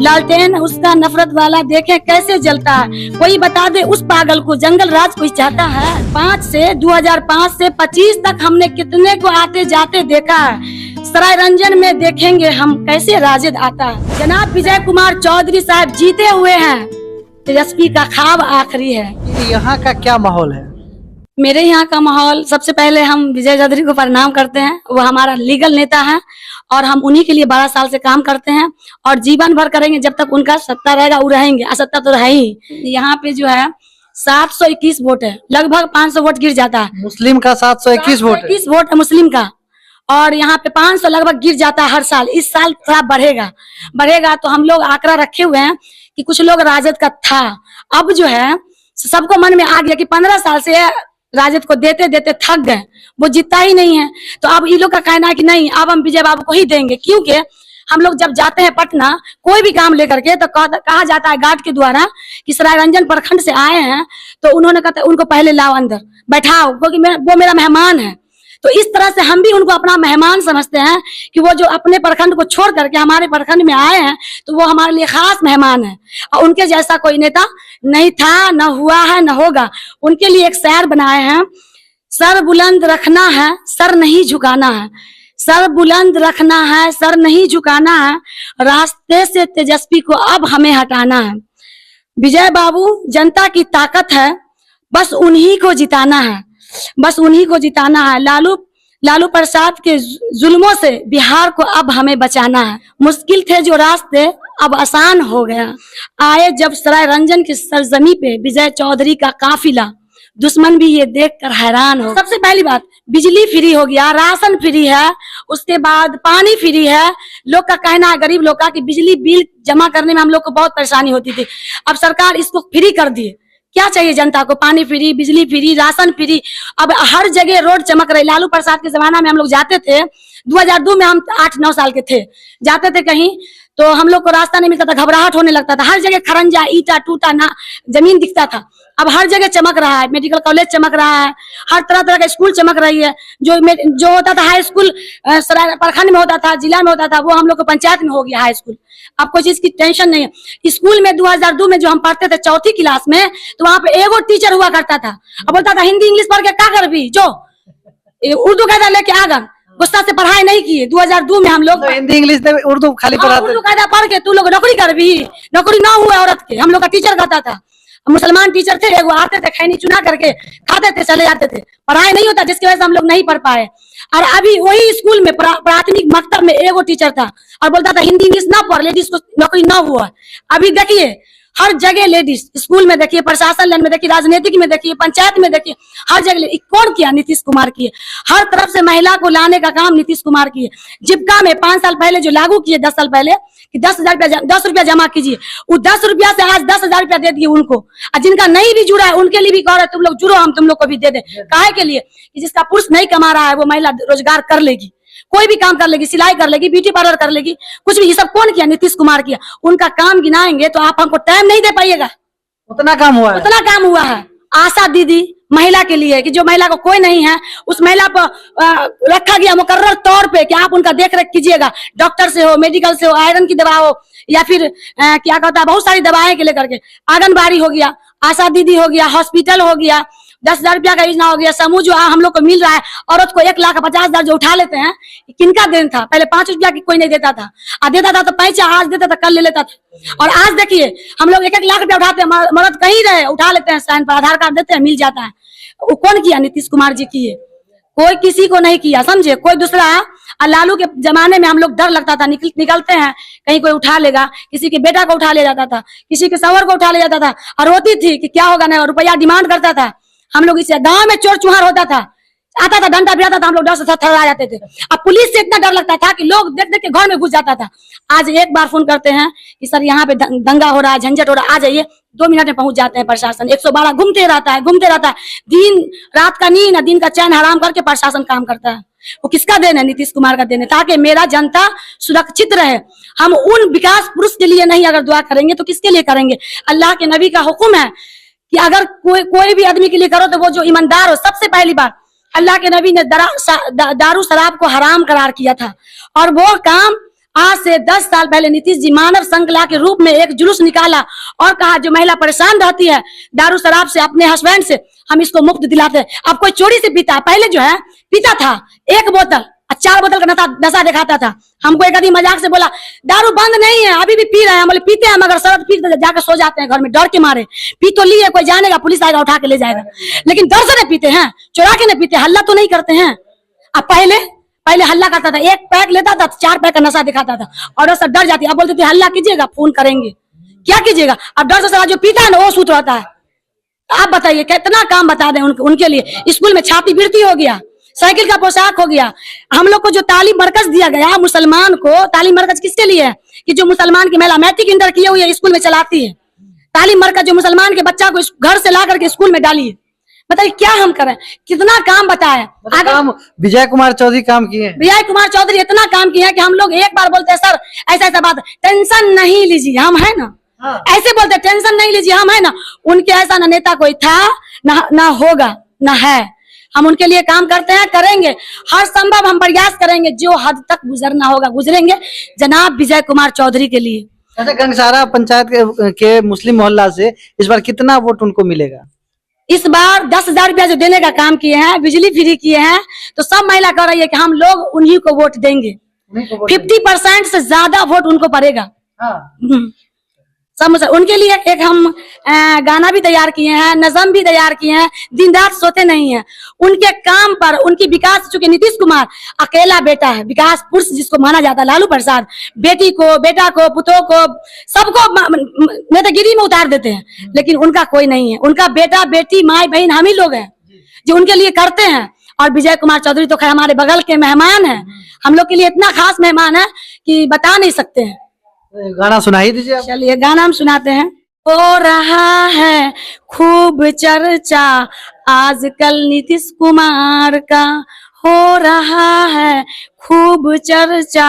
लालटेन उसका नफरत वाला देखे कैसे जलता है, कोई बता दे उस पागल को जंगल राज कोई चाहता है। 2005 से 25 तक हमने कितने को आते जाते देखा है, सराय रंजन में देखेंगे हम कैसे राजेद आता है। जनाब विजय कुमार चौधरी साहब जीते हुए हैं, तेजस्वी का ख्वाब आखिरी है। यहाँ का क्या माहौल है? मेरे यहाँ का माहौल, सबसे पहले हम विजय चौधरी को प्रणाम करते हैं। वो हमारा लीगल नेता है और हम उन्हीं के लिए 12 साल से काम करते हैं और जीवन भर करेंगे जब तक उनका सत्ता रहेगा। वो रहेंगे, असत्ता तो है ही। यहाँ पे जो है 721 वोट है, लगभग 500 वोट गिर जाता है। मुस्लिम का 721 वोट है। 721 वोट है मुस्लिम का, और यहाँ पे 500 लगभग गिर जाता है हर साल। इस साल थोड़ा बढ़ेगा तो हम लोग आंकड़ा रखे हुए हैं कि कुछ लोग राजद का था, अब जो है सबको मन में आ गया कि 15 साल से राजद को देते देते थक गए, वो जीतता ही नहीं है। तो अब ये लोग का कहना है कि नहीं, अब हम विजय बाबू को ही देंगे। क्योंकि हम लोग जब जाते हैं पटना कोई भी काम लेकर के, तो कहा जाता है गार्ड के द्वारा कि सरायरंजन प्रखंड से आए हैं, तो उन्होंने कहा उनको पहले लाओ अंदर बैठाओ, क्योंकि वो मेरा मेहमान है। तो इस तरह से हम भी उनको अपना मेहमान समझते हैं कि वो जो अपने प्रखंड को छोड़ करके हमारे प्रखंड में आए हैं, तो वो हमारे लिए खास मेहमान है। और उनके जैसा कोई नेता नहीं था, न हुआ है, न होगा। उनके लिए एक शायर बनाए हैं, सर बुलंद रखना है, सर नहीं झुकाना है। सर बुलंद रखना है, सर नहीं झुकाना है, रास्ते से तेजस्वी को अब हमें हटाना है। विजय बाबू जनता की ताकत है, बस उन्हीं को जिताना है, बस उन्हीं को जिताना है। लालू प्रसाद के जुल्मों से बिहार को अब हमें बचाना है। मुश्किल थे जो रास्ते अब आसान हो गया, आए जब सराय रंजन की सरजमी पे विजय चौधरी का काफिला, दुश्मन भी ये देखकर हैरान हो। सबसे पहली बात, बिजली फ्री हो गया, राशन फ्री है, उसके बाद पानी फ्री है। लोग का कहना है, गरीब लोग का, कि बिजली बिल जमा करने में हम लोग को बहुत परेशानी होती थी, अब सरकार इसको फ्री कर दी। क्या चाहिए जनता को? पानी फ्री, बिजली फ्री, राशन फ्री। अब हर जगह रोड चमक रही। लालू प्रसाद के जमाना में हम लोग जाते थे, 2002 में हम 8-9 साल के थे, जाते थे कहीं तो हम लोग को रास्ता नहीं मिलता था, घबराहट होने लगता था। हर जगह खरंजा, ईटा टूटा ना जमीन दिखता था। अब हर जगह चमक रहा है, मेडिकल कॉलेज चमक रहा है, हर तरह तरह का स्कूल चमक रही है। जो होता था हाई स्कूल प्रखंड में होता था, जिला में होता था, वो हम लोग को पंचायत में हो गया हाई स्कूल। अब कोई चीज की टेंशन नहीं है। स्कूल में 2002 में जो हम पढ़ते थे 4ठी क्लास में, तो वहां पे एगो टीचर हुआ करता था, अब बोलता था हिंदी इंग्लिश पढ़ के क्या कर भी, जो उर्दू कायदा लेके आ गए, गुस्सा से पढ़ाई नहीं किए। 2002 में हम लोग तो हिंदी इंग्लिश उर्दू खाली पढ़ाते, उर्दू कायदा पढ़ के तू लोग नौकरी कर भी, नौकरी ना हुआ औरत के, हम लोग का टीचर कहता था। मुसलमान टीचर थे, एगो आते थे, खैनी चुना करके खाते थे, चले जाते थे, पढ़ाई नहीं होता, जिसकी वजह से हम लोग नहीं पढ़ पाए। और अभी वही स्कूल में प्राथमिक मकतब में एगो टीचर था और बोलता था हिंदी इंग्लिश ना पढ़, लेडीज को नौकरी ना हुआ। अभी देखिए हर जगह लेडीज, स्कूल में देखिए, प्रशासन लाइन में देखिए, राजनीतिक में देखिए, पंचायत में देखिए, हर जगह। कौन किया? नीतीश कुमार किए। हर तरफ से महिला को लाने का काम नीतीश कुमार किए। जीविका में 5 साल पहले जो लागू किए, 10 साल पहले, कि 10 रुपया जमा कीजिए, वो 10 रुपया से आज 10,000 रुपया दे दिए उनको। और जिनका नहीं भी जुड़ा है उनके लिए भी कह रहे तुम लोग जुड़ो, हम तुम लोग को भी दे दे। काहे के लिए? कि जिसका पुरुष नहीं कमा रहा है वो महिला रोजगार कर लेगी, कोई भी काम कर लेगी, सिलाई कर लेगी, ब्यूटी पार्लर कर लेगी, कुछ भी। ये सब कौन किया? नीतीश कुमार किया। उनका काम गिनाएंगे तो आप हमको टाइम नहीं दे पाइएगा। उतना काम हुआ है, उतना काम हुआ है। आशा दीदी महिला के लिए, कि जो महिला को कोई नहीं है, उस महिला पर रखा गया मुकर्रर तौर पे कि आप उनका देख रेख कीजिएगा। डॉक्टर से हो, मेडिकल से हो, आयरन की दवा हो, या फिर क्या कहता है, बहुत सारी दवाएं के लेकर के। आंगनबाड़ी हो गया, आशा दीदी हो गया, हॉस्पिटल हो गया, 10,000 रुपया का योजना हो गया, समूह जो हम लोग को मिल रहा है। औरत को 1,50,000 जो उठा लेते हैं, किनका देन था? पहले 5 रुपया की कोई नहीं देता था, देता था तो पैसा आज देता था, कल ले लेता था। और आज देखिए हम लोग 1-1 लाख रुपया उठाते हैं, मर्द कहीं रहे उठा लेते हैं, साइन पर आधार कार्ड देते हैं, मिल जाता है। वो कौन किया? नीतीश कुमार जी किए, कोई किसी को नहीं किया, समझे? कोई दूसरा। और लालू के जमाने में हम लोग डर लगता था, निकलते हैं कहीं कोई उठा लेगा, किसी के बेटा को उठा ले जाता था, किसी के सवर को उठा ले जाता था, और रोती थी कि क्या होगा, ना रुपया डिमांड करता था। हम लोग इसे गांव में चोर चुहार होता था, आता था, डंडा भिड़ाता था, हम लोग डर से थरथरा जाते थे। अब पुलिस से इतना डर लगता था कि लोग देख देख के घर में घुस जाता था। आज एक बार फोन करते हैं कि सर यहाँ पे दंगा हो रहा है, झंझट हो रहा है, आ जाइए, 2 मिनट में पहुंच जाते हैं। प्रशासन 112 घूमते रहता है, दिन रात का नींद, दिन का चैन हराम करके प्रशासन काम करता है। वो किसका देन है? नीतीश कुमार का देन है, ताकि मेरा जनता सुरक्षित रहे। हम उन विकास पुरुष के लिए नहीं अगर दुआ करेंगे तो किसके लिए करेंगे? अल्लाह के नबी का हुक्म है कि अगर कोई भी आदमी के लिए करो तो वो जो ईमानदार हो। सबसे पहली बात, अल्लाह के नबी ने दारू शराब को हराम करार किया था, और वो काम आज से 10 साल पहले नीतीश जी मानव श्रृंखला के रूप में एक जुलूस निकाला और कहा जो महिला परेशान रहती है दारू शराब से अपने हस्बैंड से हम इसको मुक्त दिलाते हैं। अब कोई चोरी से पीता, पहले जो है पीता था 1 बोतल 4 बोतल का नशा दिखाता था। हमको एक आदमी मजाक से बोला दारू बंद नहीं है, अभी भी पी रहे हैं। हम बोले पीते हैं मगर शरद पी जाकर सो जाते हैं घर में डर के मारे। पी तो लिए, कोई जानेगा पुलिस आएगा उठा के ले जाएगा, लेकिन डर से नहीं पीते हैं, चुरा के नहीं पीते, हल्ला तो नहीं करते हैं। अब पहले हल्ला करता था, 1 पैक लेता था 4 पैक का नशा दिखाता था और सब डर जाती। अब बोलते थे हल्ला कीजिएगा फोन करेंगे, क्या कीजिएगा। अब डर से सारा जो पीता है ना वो सूत रहता है। आप बताइए कितना काम बता दें उनके लिए। स्कूल में छात्रवृत्ति हो गया, साइकिल का पोशाक हो गया। हम लोग को जो तालीम मरकज दिया गया मुसलमान को, तालीम मरकज किसके लिए है कि जो मुसलमान की महिला मैट्रिक इंटर किए हुई है स्कूल में चलाती है। तालीम मरकज जो मुसलमान के बच्चा को घर से ला करके स्कूल में डाली है। बताइए क्या हम करें, कितना काम बताए। काम विजय कुमार चौधरी काम किए हैं। विजय कुमार चौधरी इतना काम किया है कि हम लोग एक बार बोलते हैं सर ऐसा बात, टेंशन नहीं लीजिए हम है ना। हाँ। ऐसे बोलते टेंशन नहीं लीजिए हम है ना। उनके ऐसा ना नेता कोई था ना होगा ना है। हम उनके लिए काम करते हैं, करेंगे, हर संभव हम प्रयास करेंगे, जो हद तक गुजरना होगा गुजरेंगे जनाब विजय कुमार चौधरी के लिए। अच्छा, गंगसारा पंचायत के मुस्लिम मोहल्ला से इस बार कितना वोट उनको मिलेगा? इस बार 10,000 रुपया जो देने का काम किए हैं, बिजली फ्री किए हैं, तो सब महिला कह रही है कि हम लोग उन्हीं को वोट देंगे। 50% से ज्यादा वोट उनको पड़ेगा। हाँ। सब उनके लिए एक हम गाना भी तैयार किए हैं, नज़म भी तैयार किए हैं, दिन रात सोते नहीं हैं उनके काम पर, उनकी विकास। चूंकि नीतीश कुमार अकेला बेटा है, विकास पुरुष जिसको माना जाता है, लालू प्रसाद बेटी को, बेटा को, पुतों को, सबको नेतागिरी में उतार देते हैं, लेकिन उनका कोई नहीं है। उनका बेटा बेटी माई बहन हम ही लोग हैं जो उनके लिए करते हैं। और विजय कुमार चौधरी तो खैर हमारे बगल के मेहमान है, हम लोग के लिए इतना खास मेहमान है कि बता नहीं सकते हैं। गाना सुनाई दीजिए। चलिए गाना हम सुनाते हैं। हो रहा है खूब चर्चा आजकल नीतीश कुमार का, हो रहा है खूब चर्चा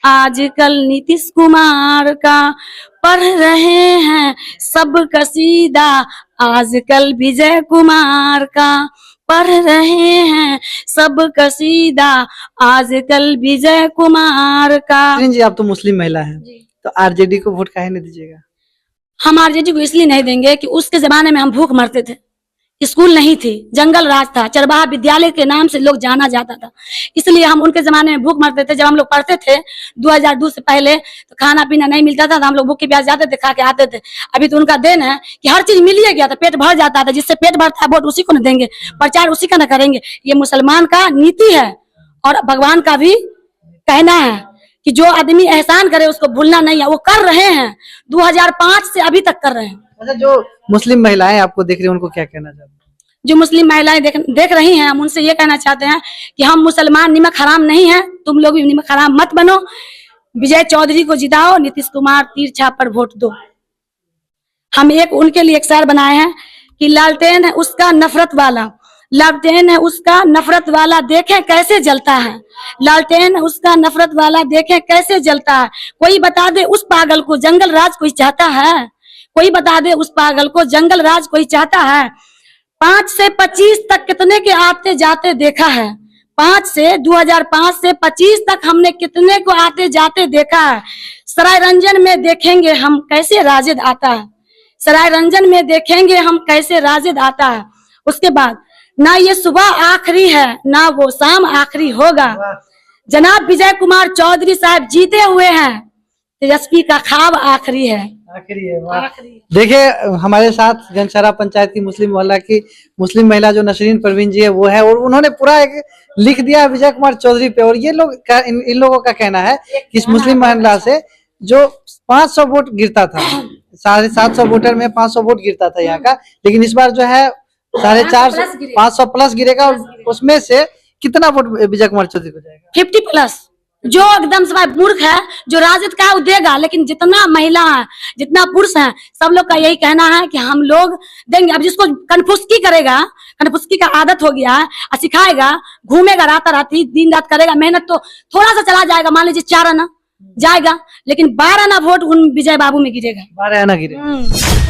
आजकल नीतीश कुमार का, पढ़ रहे हैं सब कसीदा आजकल विजय कुमार का, पढ़ रहे हैं सब कसीदा आजकल विजय कुमार का। जी आप तो मुस्लिम महिला हैं, तो आरजेडी को वोट काहे नहीं दीजिएगा? हम आरजेडी को इसलिए नहीं देंगे कि उसके जमाने में हम भूख मरते थे, स्कूल नहीं थी, जंगल राज था, चरवाहा विद्यालय के नाम से लोग जाना जाता था, इसलिए हम उनके जमाने में भूख मरते थे। जब हम लोग पढ़ते थे 2002 से पहले तो खाना पीना नहीं मिलता था, तो हम लोग भूख के प्यास जाते थे, खा के आते थे। अभी तो उनका देन है कि हर चीज मिल ही गया था, पेट भर जाता था। जिससे पेट भरता है वोट उसी को न देंगे, प्रचार उसी का न करेंगे। ये मुसलमान का नीति है और भगवान का भी कहना है कि जो आदमी एहसान करे उसको भूलना नहीं है। वो कर रहे हैं, 2005 से अभी तक कर रहे हैं। अच्छा, जो मुस्लिम महिलाएं आपको देख रही हैं उनको क्या कहना चाहते हैं? जो मुस्लिम महिलाएं देख रही हैं, हम उनसे ये कहना चाहते हैं कि हम मुसलमान नमक हराम नहीं है, तुम लोग भी नमक हराम मत बनो। विजय चौधरी को जिताओ, नीतीश कुमार तीर छाप पर वोट दो। हम उनके लिए एक शेर बनाए हैं कि लालटेन है उसका नफरत वाला, लालटेन है उसका नफरत वाला, देखें कैसे जलता है। लालटेन है उसका नफरत वाला, देखें कैसे जलता है। कोई बता दे उस पागल को जंगल राज कोई चाहता है, कोई बता दे उस पागल को जंगल राज कोई चाहता है। 5 से 25 तक कितने के आते जाते देखा है, 2005 से 25 तक हमने कितने को आते जाते देखा है। सराय रंजन में देखेंगे हम कैसे राजिद आता है, सराय रंजन में देखेंगे हम कैसे राजिद आता है। उसके बाद ना ये सुबह आखिरी है ना वो शाम आखिरी होगा। जनाब विजय कुमार चौधरी साहब जीते हुए हैं, तेजस्वी का ख्वाब आखिरी है। आखिरी है। देखिए हमारे साथ गंगसारा पंचायत की मुस्लिम मोहल्ला की मुस्लिम महिला जो नसरीन परवीन जी है वो है, और उन्होंने पूरा एक लिख दिया विजय कुमार चौधरी पे। और ये लोग इन लोगों का कहना है कि इस मुस्लिम महिला से जो 500 वोट गिरता था, 750 वोटर में 500 वोट गिरता था यहाँ का, लेकिन इस बार जो है 450 500 प्लस गिरेगा। और उसमें से कितना वोट विजय कुमार चौधरी को जाएगा? 50+। जो एकदम से मूर्ख है, जो राजद का है वो देगा, लेकिन जितना महिला है जितना पुरुष है सब लोग का यही कहना है कि हम लोग देंगे। अब जिसको कनफुसकी करेगा, कनफुसकी का आदत हो गया है, सिखाएगा, घूमेगा राताराती दिन रात करेगा मेहनत, तो थोड़ा सा चला जाएगा, मान लीजिए 4 आना जाएगा, लेकिन 12 आना वोट उन विजय बाबू में गिरेगा। 12 आना गिरेगा।